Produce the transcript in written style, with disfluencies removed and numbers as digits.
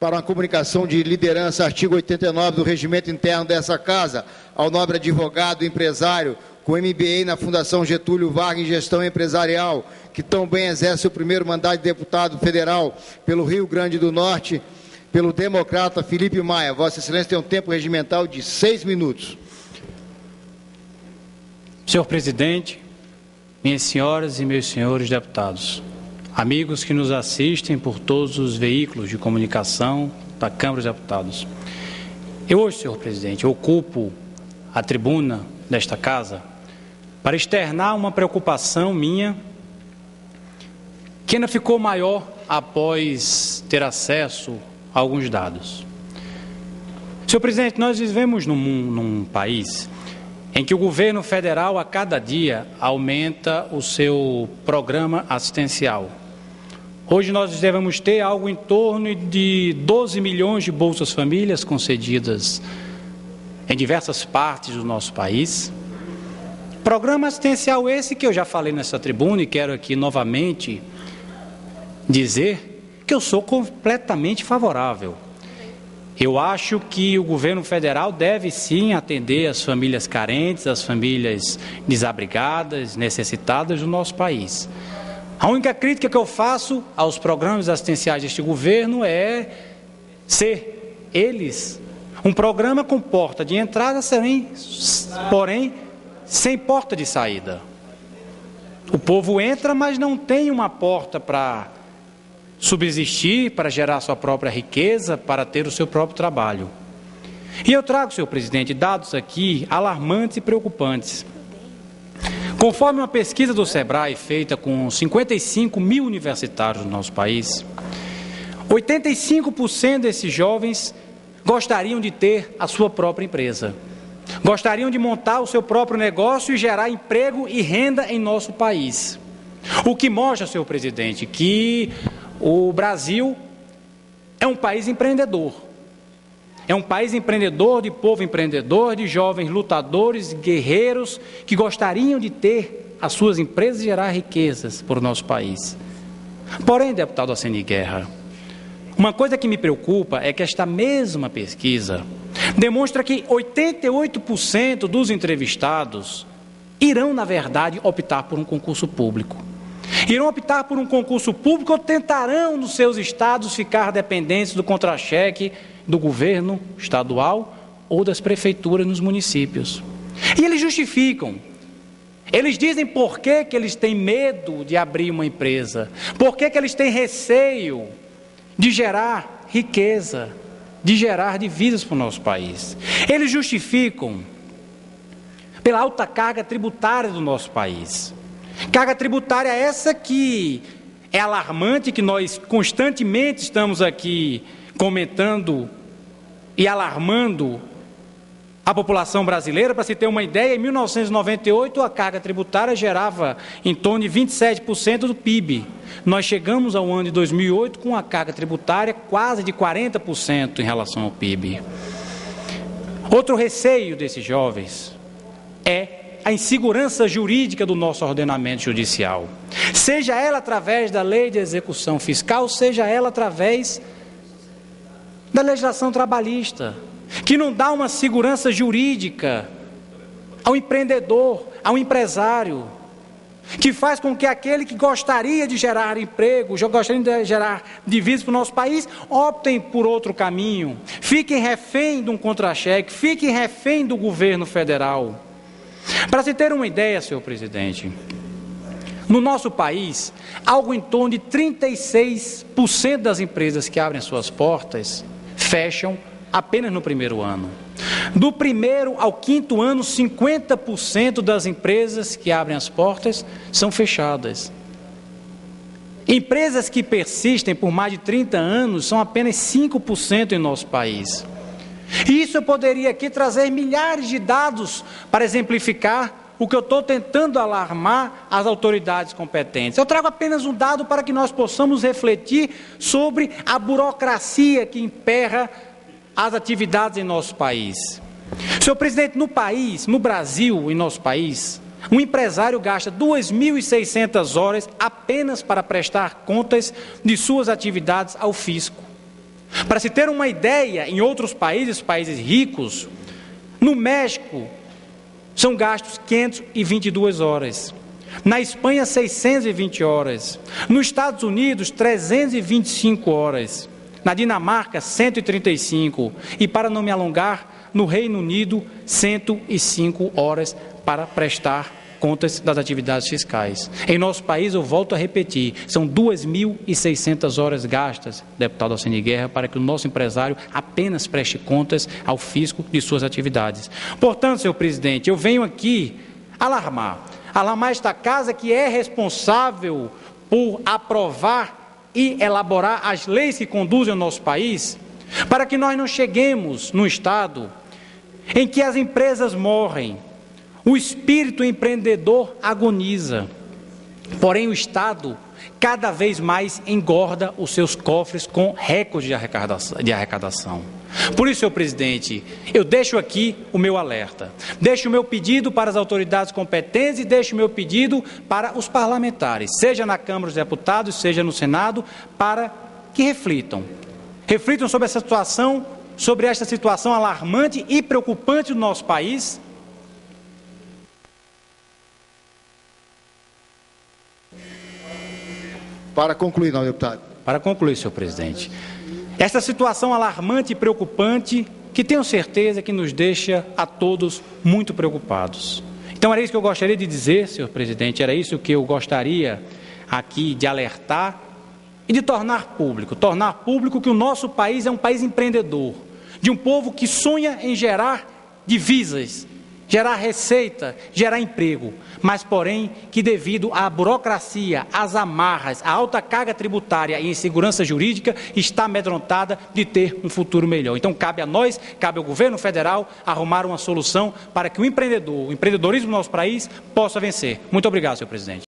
para uma comunicação de liderança, artigo 89 do regimento interno dessa Casa, ao nobre advogado, empresário, com MBA na Fundação Getúlio Vargas em Gestão Empresarial, que tão bem exerce o primeiro mandato de deputado federal pelo Rio Grande do Norte, pelo democrata Felipe Maia. Vossa Excelência tem um tempo regimental de 6 minutos. Senhor presidente, minhas senhoras e meus senhores deputados, amigos que nos assistem por todos os veículos de comunicação da Câmara dos Deputados. Eu hoje, senhor presidente, ocupo a tribuna desta Casa para externar uma preocupação minha que ainda ficou maior após ter acesso a alguns dados. Senhor presidente, nós vivemos num país em que o governo federal a cada dia aumenta o seu programa assistencial. Hoje nós devemos ter algo em torno de 12 milhões de Bolsas Famílias concedidas em diversas partes do nosso país. Programa assistencial esse que eu já falei nessa tribuna e quero aqui novamente dizer que eu sou completamente favorável. Eu acho que o governo federal deve sim atender as famílias carentes, as famílias desabrigadas, necessitadas do nosso país. A única crítica que eu faço aos programas assistenciais deste governo é ser eles um programa com porta de entrada, porém sem porta de saída. O povo entra, mas não tem uma porta para subsistir, para gerar sua própria riqueza, para ter o seu próprio trabalho. E eu trago, senhor presidente, dados aqui alarmantes e preocupantes. Conforme uma pesquisa do SEBRAE feita com 55 mil universitários no nosso país, 85% desses jovens gostariam de ter a sua própria empresa. Gostariam de montar o seu próprio negócio e gerar emprego e renda em nosso país. O que mostra, senhor presidente, que o Brasil é um país empreendedor. É um país empreendedor, de povo empreendedor, de jovens lutadores, guerreiros, que gostariam de ter as suas empresas e gerar riquezas para o nosso país. Porém, deputado Alceni Guerra, uma coisa que me preocupa é que esta mesma pesquisa demonstra que 88% dos entrevistados irão, na verdade, optar por um concurso público. Irão optar por um concurso público ou tentarão, nos seus estados, ficar dependentes do contra-cheque do governo estadual ou das prefeituras nos municípios. E eles justificam. Eles dizem por que eles têm medo de abrir uma empresa, por que eles têm receio de gerar riqueza, de gerar divisas para o nosso país. Eles justificam pela alta carga tributária do nosso país. Carga tributária essa que é alarmante, que nós constantemente estamos aqui comentando e alarmando a população brasileira. Para se ter uma ideia, em 1998 a carga tributária gerava em torno de 27% do PIB. Nós chegamos ao ano de 2008 com a carga tributária quase de 40% em relação ao PIB. Outro receio desses jovens é a insegurança jurídica do nosso ordenamento judicial. Seja ela através da lei de execução fiscal, seja ela através da legislação trabalhista, que não dá uma segurança jurídica ao empreendedor, ao empresário, que faz com que aquele que gostaria de gerar emprego, gostaria de gerar divisas para o nosso país, optem por outro caminho, fiquem refém de um contra-cheque, fiquem refém do governo federal. Para se ter uma ideia, senhor presidente, no nosso país, algo em torno de 36% das empresas que abrem suas portas fecham apenas no primeiro ano. Do primeiro ao quinto ano, 50% das empresas que abrem as portas são fechadas. Empresas que persistem por mais de 30 anos são apenas 5% em nosso país. E isso eu poderia aqui trazer milhares de dados para exemplificar o que eu estou tentando alarmar as autoridades competentes. Eu trago apenas um dado para que nós possamos refletir sobre a burocracia que emperra as atividades em nosso país. Senhor presidente, no Brasil, em nosso país, um empresário gasta 2.600 horas apenas para prestar contas de suas atividades ao fisco. Para se ter uma ideia, em outros países ricos, no México, são gastos 522 horas. Na Espanha, 620 horas. Nos Estados Unidos, 325 horas. Na Dinamarca, 135. E, para não me alongar, no Reino Unido, 105 horas para prestar contas das atividades fiscais. Em nosso país, eu volto a repetir, são 2.600 horas gastas, deputado Alcine Guerra, para que o nosso empresário apenas preste contas ao fisco de suas atividades. Portanto, senhor presidente, eu venho aqui alarmar esta casa que é responsável por aprovar e elaborar as leis que conduzem o nosso país, para que nós não cheguemos num estado em que as empresas morrem, o espírito empreendedor agoniza, porém o Estado cada vez mais engorda os seus cofres com recordes de arrecadação. Por isso, senhor presidente, eu deixo aqui o meu alerta, deixo o meu pedido para as autoridades competentes e deixo o meu pedido para os parlamentares, seja na Câmara dos Deputados, seja no Senado, para que reflitam sobre esta situação alarmante e preocupante do nosso país. Para concluir, não, deputado. Para concluir, senhor presidente, esta situação alarmante e preocupante, que tenho certeza que nos deixa a todos muito preocupados. Então, era isso que eu gostaria de dizer, senhor presidente, era isso que eu gostaria aqui de alertar e de tornar público que o nosso país é um país empreendedor, de um povo que sonha em gerar divisas, gerar receita, gerar emprego, mas porém que devido à burocracia, às amarras, à alta carga tributária e insegurança jurídica, está amedrontada de ter um futuro melhor. Então cabe a nós, cabe ao governo federal arrumar uma solução para que o empreendedorismo do nosso país possa vencer. Muito obrigado, senhor presidente.